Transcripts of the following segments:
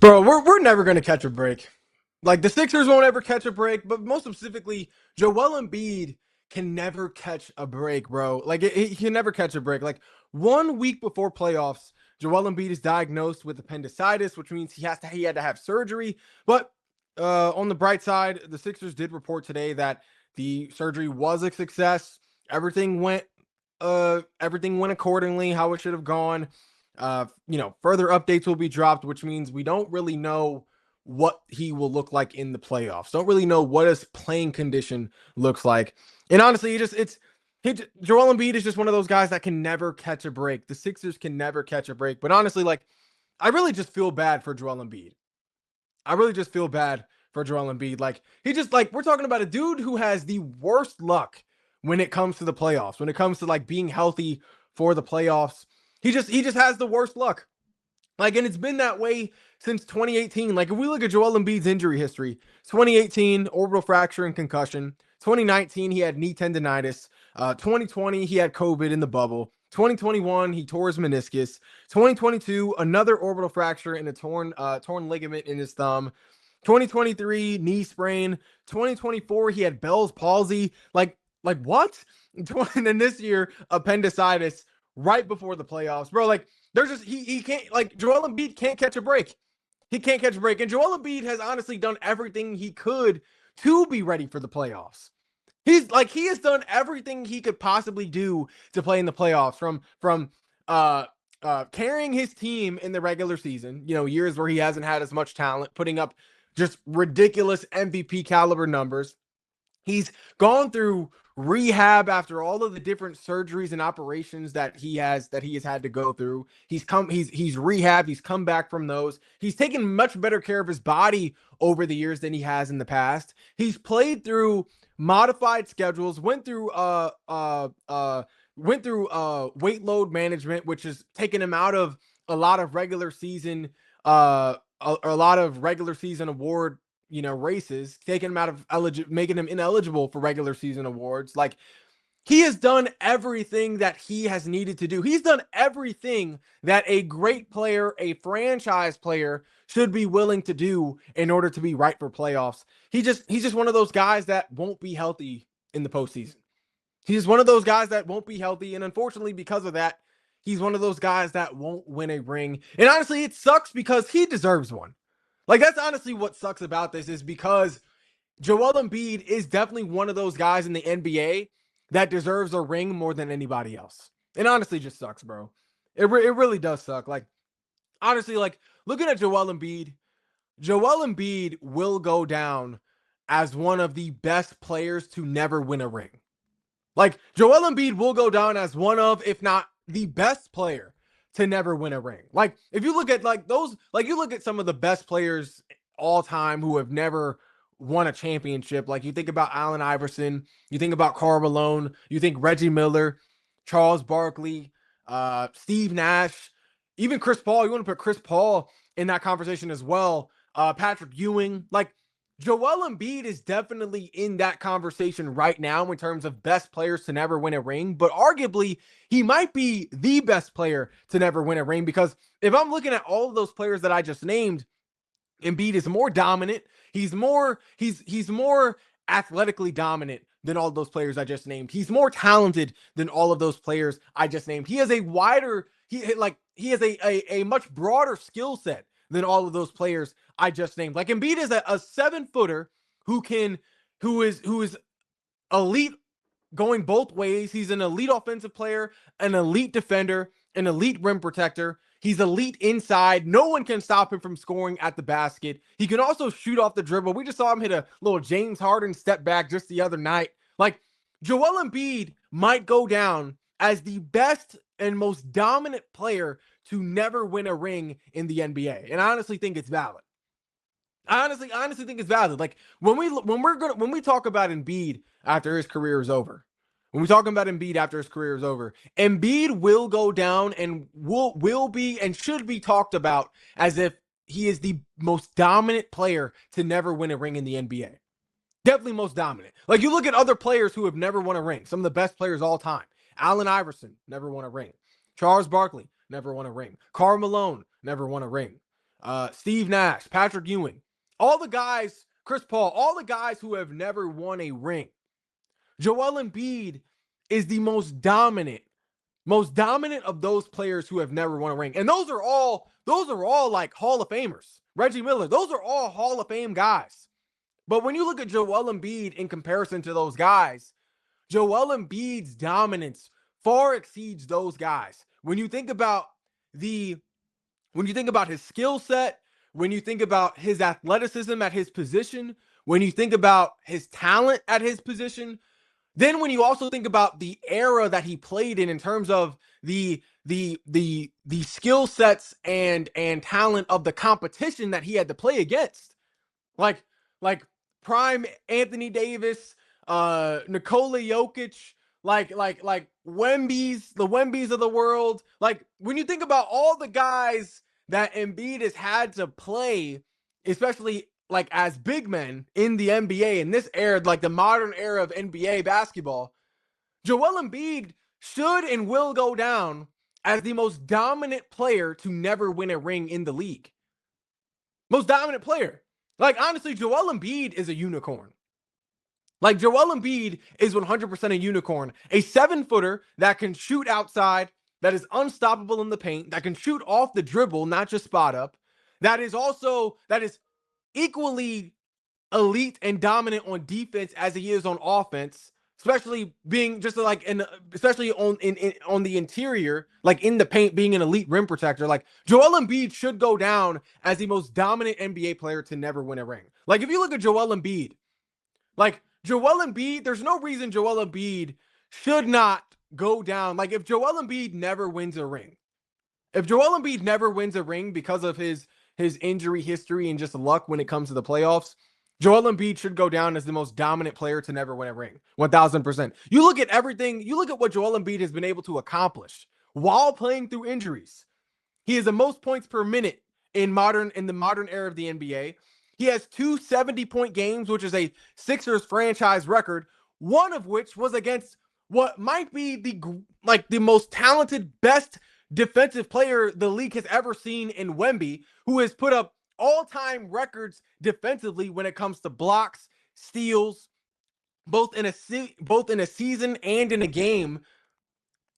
Bro, we're never gonna catch a break. Like the Sixers won't ever catch a break, but most specifically, Joel Embiid can never catch a break, bro. Like he can never catch a break. Like 1 week before playoffs, Joel Embiid is diagnosed with appendicitis, which means he had to have surgery. But on the bright side, the Sixers did report today that the surgery was a success. Everything went everything went accordingly how it should have gone. Further updates will be dropped, which means we don't really know what he will look like in the playoffs. Don't really know what his playing condition looks like. And honestly, Joel Embiid is just one of those guys that can never catch a break. The Sixers can never catch a break. But honestly, like I really just feel bad for Joel Embiid. I really just feel bad for Joel Embiid. Like he just like we're talking about a dude who has the worst luck when it comes to the playoffs. When it comes to like being healthy for the playoffs, he just has the worst luck. Like, and it's been that way since 2018. Like, if we look at Joel Embiid's injury history, 2018, orbital fracture and concussion. 2019, he had knee tendonitis. 2020, he had COVID in the bubble. 2021, he tore his meniscus. 2022, another orbital fracture and a torn ligament in his thumb. 2023, knee sprain. 2024, he had Bell's palsy. Like what? And then this year, appendicitis right before the playoffs, bro. Like there's just he can't like Joel Embiid can't catch a break. He can't catch a break. And Joel Embiid has honestly done everything he could to be ready for the playoffs. He has done everything he could possibly do to play in the playoffs from carrying his team in the regular season, years where he hasn't had as much talent, putting up just ridiculous MVP caliber numbers. He's gone through rehab after all of the different surgeries and operations that he has had to go through. He's rehabbed, he's come back from those. He's taken much better care of his body over the years than he has in the past. He's played through modified schedules, went through weight load management, which has taken him out of a lot of regular season a lot of regular season award races, taking him out of making him ineligible for regular season awards. Like he has done everything that he has needed to do. He's done everything that a great player, a franchise player should be willing to do in order to be right for playoffs. He's just one of those guys that won't be healthy in the postseason. He's one of those guys that won't be healthy. And unfortunately, because of that, he's one of those guys that won't win a ring. And honestly, it sucks because he deserves one. Like, that's honestly what sucks about this is because Joel Embiid is definitely one of those guys in the NBA that deserves a ring more than anybody else. It honestly just sucks, bro. It really does suck. Like, honestly, like, looking at Joel Embiid will go down as one of the best players to never win a ring. Like, Joel Embiid will go down as one of, if not the best player to never win a ring. Like, if you look at you look at some of the best players all time who have never won a championship. Like, you think about Allen Iverson, you think about Karl Malone, you think Reggie Miller, Charles Barkley, Steve Nash, even Chris Paul. You want to put Chris Paul in that conversation as well. Patrick Ewing. Like, Joel Embiid is definitely in that conversation right now in terms of best players to never win a ring, but arguably he might be the best player to never win a ring because if I'm looking at all of those players that I just named, Embiid is more dominant. He's more athletically dominant than all of those players I just named. He's more talented than all of those players I just named. He has he has a much broader skill set than all of those players I just named. Like, Embiid is a 7-footer who is elite going both ways. He's an elite offensive player, an elite defender, an elite rim protector. He's elite inside. No one can stop him from scoring at the basket. He can also shoot off the dribble. We just saw him hit a little James Harden step back just the other night. Like, Joel Embiid might go down as the best and most dominant player to never win a ring in the NBA. And I honestly think it's valid. I honestly think it's valid. Like, when we talk about Embiid after his career is over, Embiid will go down and will be and should be talked about as if he is the most dominant player to never win a ring in the NBA. Definitely most dominant. Like, you look at other players who have never won a ring, some of the best players all time. Allen Iverson never won a ring. Charles Barkley never won a ring. Karl Malone never won a ring. Steve Nash, Patrick Ewing, all the guys, Chris Paul, all the guys who have never won a ring. Joel Embiid is the most dominant of those players who have never won a ring. And those are all like Hall of Famers. Reggie Miller, those are all Hall of Fame guys. But when you look at Joel Embiid in comparison to those guys, Joel Embiid's dominance far exceeds those guys. When you think about his skill set, when you think about his athleticism at his position, when you think about his talent at his position, then when you also think about the era that he played in terms of the skill sets and talent of the competition that he had to play against, like prime Anthony Davis, Nikola Jokic, like Wemby's, the Wemby's of the world. Like when you think about all the guys that Embiid has had to play, especially like as big men in the NBA in this era, like the modern era of NBA basketball, Joel Embiid should and will go down as the most dominant player to never win a ring in the league. Most dominant player. Like, honestly, Joel Embiid is a unicorn. Like, Joel Embiid is 100% a unicorn. A 7-footer that can shoot outside, that is unstoppable in the paint, that can shoot off the dribble, not just spot up, that is equally elite and dominant on defense as he is on offense, especially being just like especially on the interior, like in the paint, being an elite rim protector. Like Joel Embiid should go down as the most dominant NBA player to never win a ring. Like if you look at Joel Embiid, there's no reason Joel Embiid should not go down. Like if Joel Embiid never wins a ring, because of his injury history and just luck when it comes to the playoffs, Joel Embiid should go down as the most dominant player to never win a ring. 1,000%. You look at everything, you look at what Joel Embiid has been able to accomplish while playing through injuries. He is the most points per minute in the modern era of the NBA. He has 2 70-point games, which is a Sixers franchise record, one of which was against what might be the most talented, best defensive player the league has ever seen in Wemby, who has put up all-time records defensively when it comes to blocks, steals, both in a season and in a game.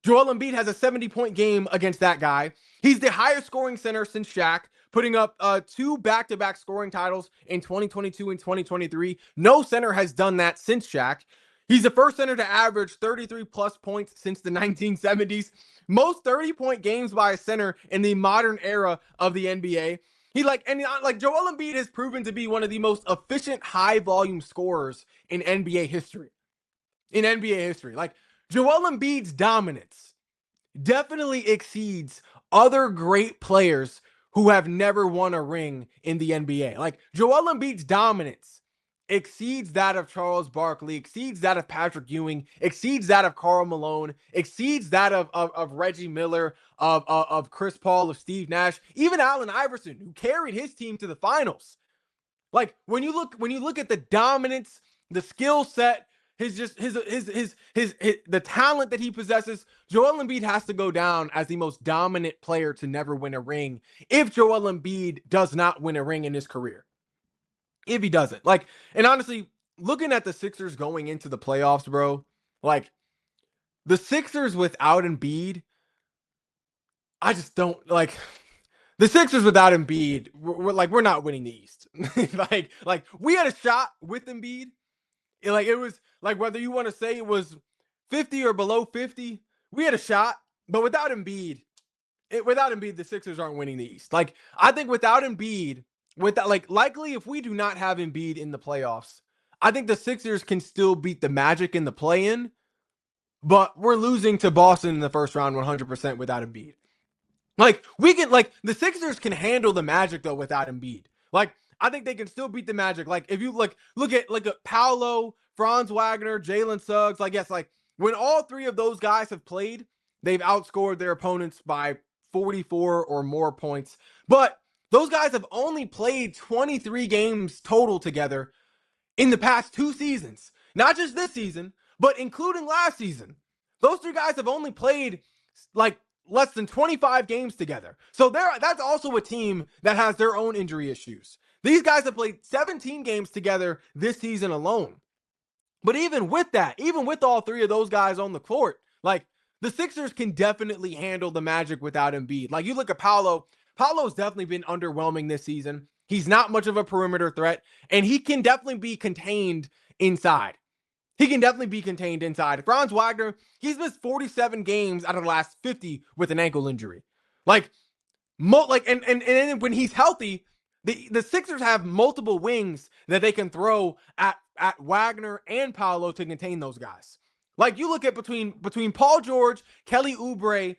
Joel Embiid has a 70-point game against that guy. He's the highest scoring center since Shaq, putting up 2 back-to-back scoring titles in 2022 and 2023. No center has done that since Shaq. He's the first center to average 33-plus points since the 1970s. Most 30-point games by a center in the modern era of the NBA. Joel Embiid has proven to be one of the most efficient high-volume scorers in NBA history. Like, Joel Embiid's dominance definitely exceeds other great players who have never won a ring in the NBA. Like, Joel Embiid's dominance exceeds that of Charles Barkley, exceeds that of Patrick Ewing, exceeds that of Karl Malone, exceeds that of Reggie Miller, of Chris Paul, of Steve Nash, even Allen Iverson, who carried his team to the finals. Like when you look at the dominance, the skill set, the talent that he possesses, Joel Embiid has to go down as the most dominant player to never win a ring if Joel Embiid does not win a ring in his career. If he doesn't. Like, and honestly, looking at the Sixers going into the playoffs, bro, like the Sixers without Embiid, I just don't like the Sixers without Embiid. We're not winning the East. like we had a shot with Embiid. It was like, whether you want to say it was 50 or below 50, we had a shot. But without Embiid, the Sixers aren't winning the East. Like, I think without Embiid, likely if we do not have Embiid in the playoffs, I think the Sixers can still beat the Magic in the play-in, but we're losing to Boston in the first round 100% without Embiid. Like, the Sixers can handle the Magic though without Embiid. Like, I think they can still beat the Magic. Like, if you look at Paolo, Franz Wagner, Jalen Suggs, when all 3 of those guys have played, they've outscored their opponents by 44 or more points. But those guys have only played 23 games total together in the past 2 seasons. Not just this season, but including last season. Those 3 guys have only played less than 25 games together. So that's also a team that has their own injury issues. These guys have played 17 games together this season alone. But even with that, even with all three of those guys on the court, like the Sixers can definitely handle the Magic without Embiid. Like you look at Paolo, Paolo's definitely been underwhelming this season. He's not much of a perimeter threat, and he can definitely be contained inside. He can definitely be contained inside. Franz Wagner, he's missed 47 games out of the last 50 with an ankle injury. Like, and when he's healthy, the Sixers have multiple wings that they can throw at Wagner and Paolo to contain those guys. Like you look at between Paul George, Kelly Oubre,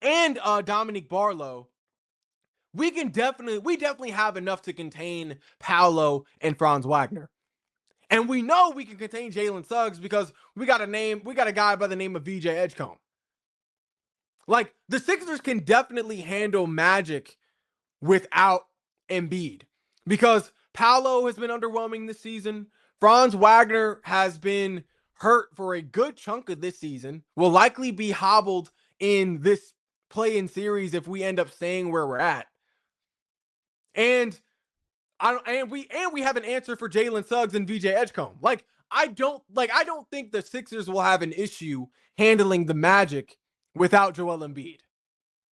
and Dominic Barlow, we definitely have enough to contain Paolo and Franz Wagner. And we know we can contain Jalen Suggs because we got a guy by the name of VJ Edgecombe. Like the Sixers can definitely handle Magic without Embiid because Paolo has been underwhelming this season. Franz Wagner has been hurt for a good chunk of this season, will likely be hobbled in this play-in series if we end up staying where we're at. And we have an answer for Jalen Suggs and VJ Edgecombe. Like I don't think the Sixers will have an issue handling the Magic without Joel Embiid.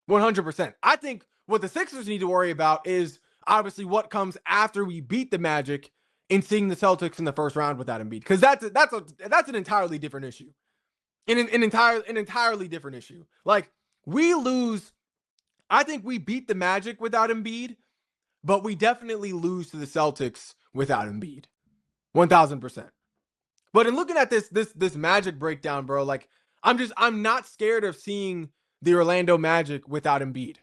100%. I think what the Sixers need to worry about is obviously what comes after we beat the Magic in seeing the Celtics in the first round without Embiid, because that's an entirely different issue. An entirely different issue. Like we lose, I think we beat the Magic without Embiid, but we definitely lose to the Celtics without Embiid. 1,000%. But in looking at this Magic breakdown, bro, like I'm not scared of seeing the Orlando Magic without Embiid.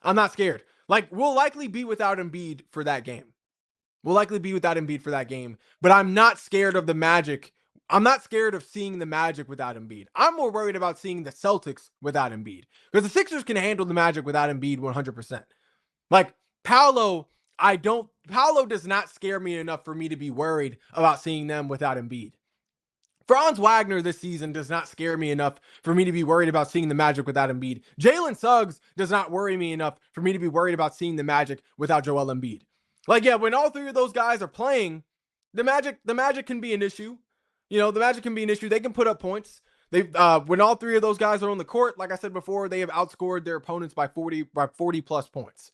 I'm not scared. Like we'll likely be without Embiid for that game. But I'm not scared of the Magic. I'm not scared of seeing the Magic without Embiid. I'm more worried about seeing the Celtics without Embiid because the Sixers can handle the Magic without Embiid 100%. Like Paolo does not scare me enough for me to be worried about seeing them without Embiid. Franz Wagner this season does not scare me enough for me to be worried about seeing the Magic without Embiid. Jalen Suggs does not worry me enough for me to be worried about seeing the Magic without Joel Embiid. Like, yeah, when all three of those guys are playing, the Magic can be an issue. You know, the Magic can be an issue. They can put up points. When all three of those guys are on the court, like I said before, they have outscored their opponents by 40 plus points.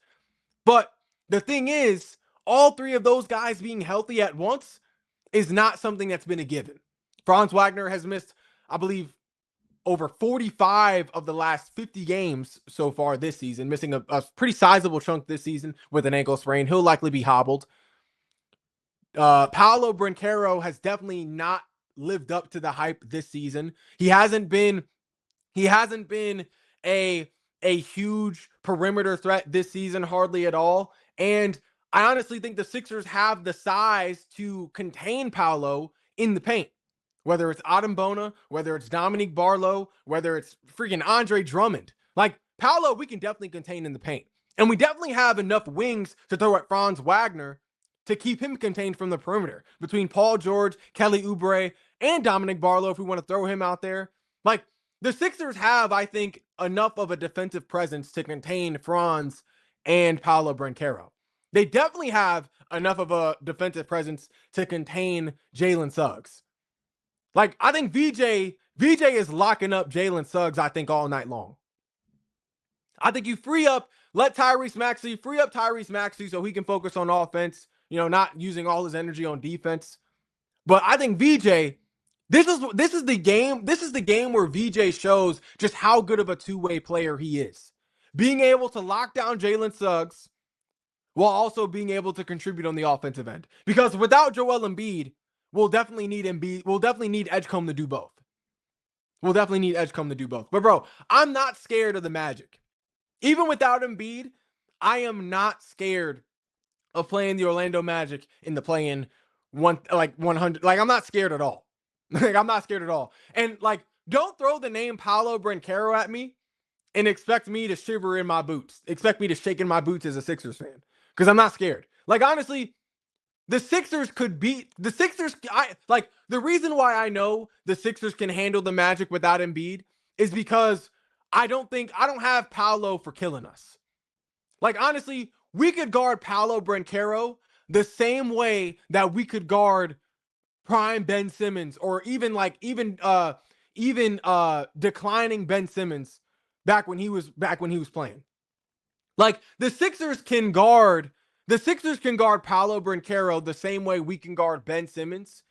But the thing is, all three of those guys being healthy at once is not something that's been a given. Franz Wagner has missed, I believe, over 45 of the last 50 games so far this season, missing a pretty sizable chunk this season with an ankle sprain. He'll likely be hobbled. Paolo Banchero has definitely not lived up to the hype this season. He hasn't been a huge perimeter threat this season, hardly at all. And I honestly think the Sixers have the size to contain Paolo in the paint. Whether it's Adem Bona, whether it's Dominique Barlow, whether it's freaking Andre Drummond. Like, Paolo, we can definitely contain in the paint. And we definitely have enough wings to throw at Franz Wagner to keep him contained from the perimeter. Between Paul George, Kelly Oubre, and Dominic Barlow, if we want to throw him out there. Like, the Sixers have, I think, enough of a defensive presence to contain Franz and Paolo Banchero. They definitely have enough of a defensive presence to contain Jalen Suggs. Like, I think VJ is locking up Jalen Suggs, I think, all night long. I think you free up Tyrese Maxey so he can focus on offense, you know, not using all his energy on defense. But I think VJ, this is the game where VJ shows just how good of a two-way player he is. Being able to lock down Jalen Suggs while also being able to contribute on the offensive end. Because without Joel Embiid, we'll definitely need Edgecombe to do both. But bro, I'm not scared of the Magic. Even without Embiid, I am not scared of playing the Orlando Magic in the play-in 100. Like, I'm not scared at all. And like, don't throw the name Paolo Banchero at me and expect me to shiver in my boots. Expect me to shake in my boots as a Sixers fan. Because I'm not scared. Like, honestly, the Sixers could beat the Sixers. The reason why I know the Sixers can handle the Magic without Embiid is because I don't have Paolo for killing us. Like, honestly, we could guard Paolo Banchero the same way that we could guard prime Ben Simmons, or even declining Ben Simmons back when he was playing. Like, the Sixers can guard Paolo Banchero the same way we can guard Ben Simmons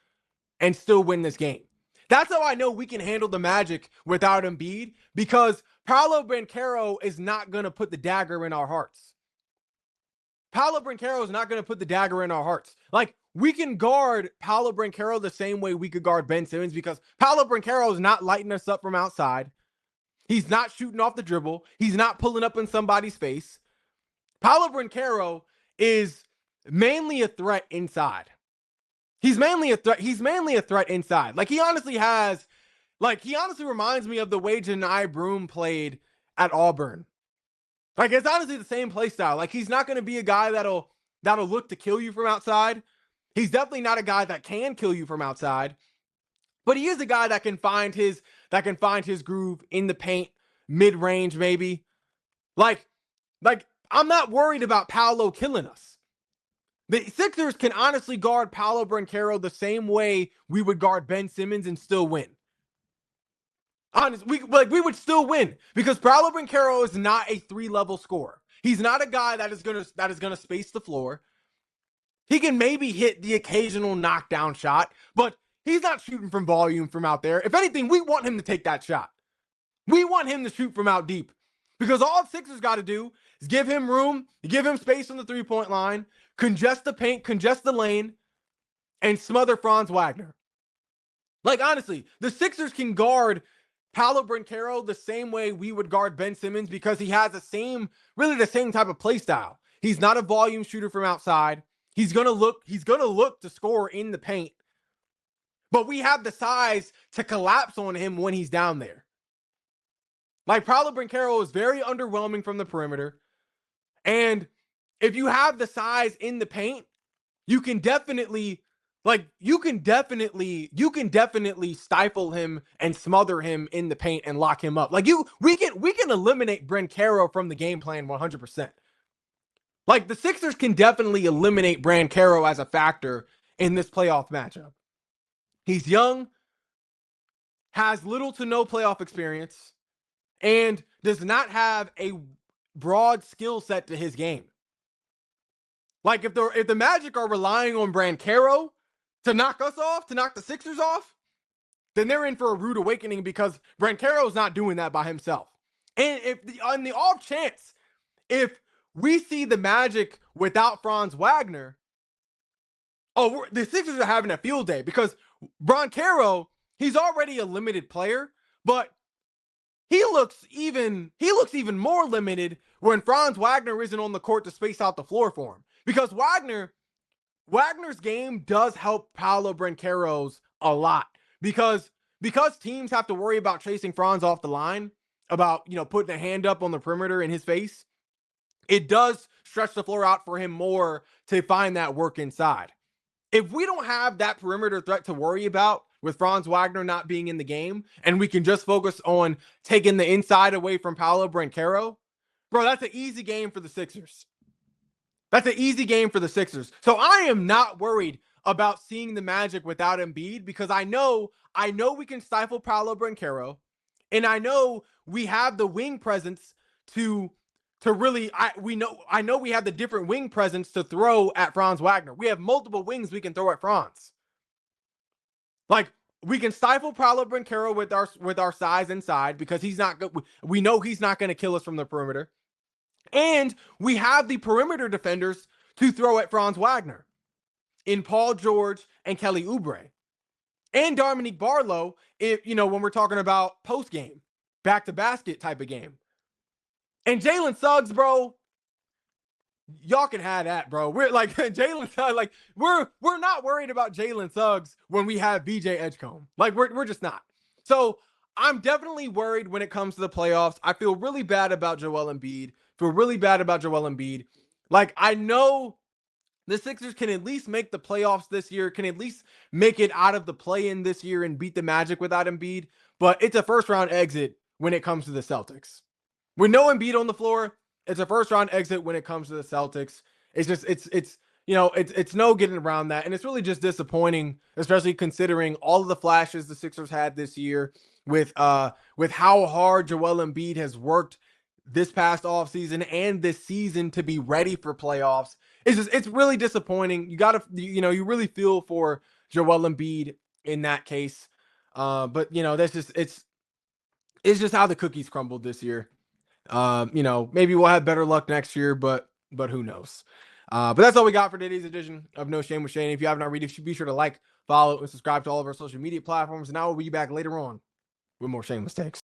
and still win this game. That's how I know we can handle the Magic without Embiid, because Paolo Banchero is not going to put the dagger in our hearts. Paolo Banchero is not going to put the dagger in our hearts. Like, we can guard Paolo Banchero the same way we could guard Ben Simmons, because Paolo Banchero is not lighting us up from outside. He's not shooting off the dribble. He's not pulling up in somebody's face. Paolo Banchero is mainly a threat inside. He's mainly a threat inside. Like, he honestly reminds me of the way Janai Broome played at Auburn. Like, it's honestly the same play style. Like, he's not going to be a guy that'll look to kill you from outside. He's definitely not a guy that can kill you from outside. But he is a guy that can find his groove in the paint, mid-range maybe. Like I'm not worried about Paolo killing us. The Sixers can honestly guard Paolo Banchero the same way we would guard Ben Simmons and still win. Honestly, we would still win, because Paolo Banchero is not a 3-level scorer. He's not a guy that is gonna space the floor. He can maybe hit the occasional knockdown shot, but he's not shooting from volume from out there. If anything, we want him to take that shot. We want him to shoot from out deep, because all the Sixers got to do is give him room, give him space on the 3-point line, congest the paint, congest the lane, and smother Franz Wagner. Like, honestly, the Sixers can guard Paolo Banchero the same way we would guard Ben Simmons, because he has the same type of play style. He's not a volume shooter from outside. He's gonna look to score in the paint, but we have the size to collapse on him when he's down there. Like, Paolo Banchero is very underwhelming from the perimeter, and if you have the size in the paint, you can definitely stifle him and smother him in the paint and lock him up. Like, we can eliminate Banchero from the game plan 100%. Like, the Sixers can definitely eliminate Banchero as a factor in this playoff matchup. He's young, has little to no playoff experience, and does not have a broad skill set to his game. Like, if the Magic are relying on Banchero to knock us off, to knock the Sixers off, then they're in for a rude awakening, because Banchero's not doing that by himself. And on the off chance, if we see the Magic without Franz Wagner, the Sixers are having a field day, because Banchero, he's already a limited player, but he looks even more limited when Franz Wagner isn't on the court to space out the floor for him. Because Wagner's game does help Paolo Banchero's a lot, because teams have to worry about chasing Franz off the line, about, putting a hand up on the perimeter in his face. It does stretch the floor out for him more to find that work inside. If we don't have that perimeter threat to worry about with Franz Wagner not being in the game, and we can just focus on taking the inside away from Paolo Banchero, bro, that's an easy game for the Sixers. That's an easy game for the Sixers. So I am not worried about seeing the Magic without Embiid, because I know we can stifle Paolo Banchero, and I know we have the wing presence to really, I know we have the different wing presence to throw at Franz Wagner. We have multiple wings we can throw at Franz. Like, we can stifle Paolo Banchero with our size inside, because we know he's not going to kill us from the perimeter. And we have the perimeter defenders to throw at Franz Wagner in Paul George and Kelly Oubre. And Dominique Barlow, when we're talking about post-game, back-to-basket type of game. And Jalen Suggs, bro, y'all can have that, bro. We're like, Jalen Suggs, like, we're not worried about Jalen Suggs when we have BJ Edgecombe. Like, we're just not. So I'm definitely worried when it comes to the playoffs. I feel really bad about Joel Embiid. Like, I know the Sixers can at least make the playoffs this year, can at least make it out of the play-in this year and beat the Magic without Embiid, but it's a first-round exit when it comes to the Celtics. With no Embiid on the floor, it's a first round exit when it comes to the Celtics. It's just it's no getting around that, and it's really just disappointing, especially considering all of the flashes the Sixers had this year with how hard Joel Embiid has worked this past offseason and this season to be ready for playoffs. It's really disappointing. You really feel for Joel Embiid in that case. But that's just it's just how the cookies crumbled this year. Maybe we'll have better luck next year, but who knows? But that's all we got for today's edition of No Shame with Shane. If you haven't already, be sure to like, follow, and subscribe to all of our social media platforms. And I will be back later on with more shameless takes.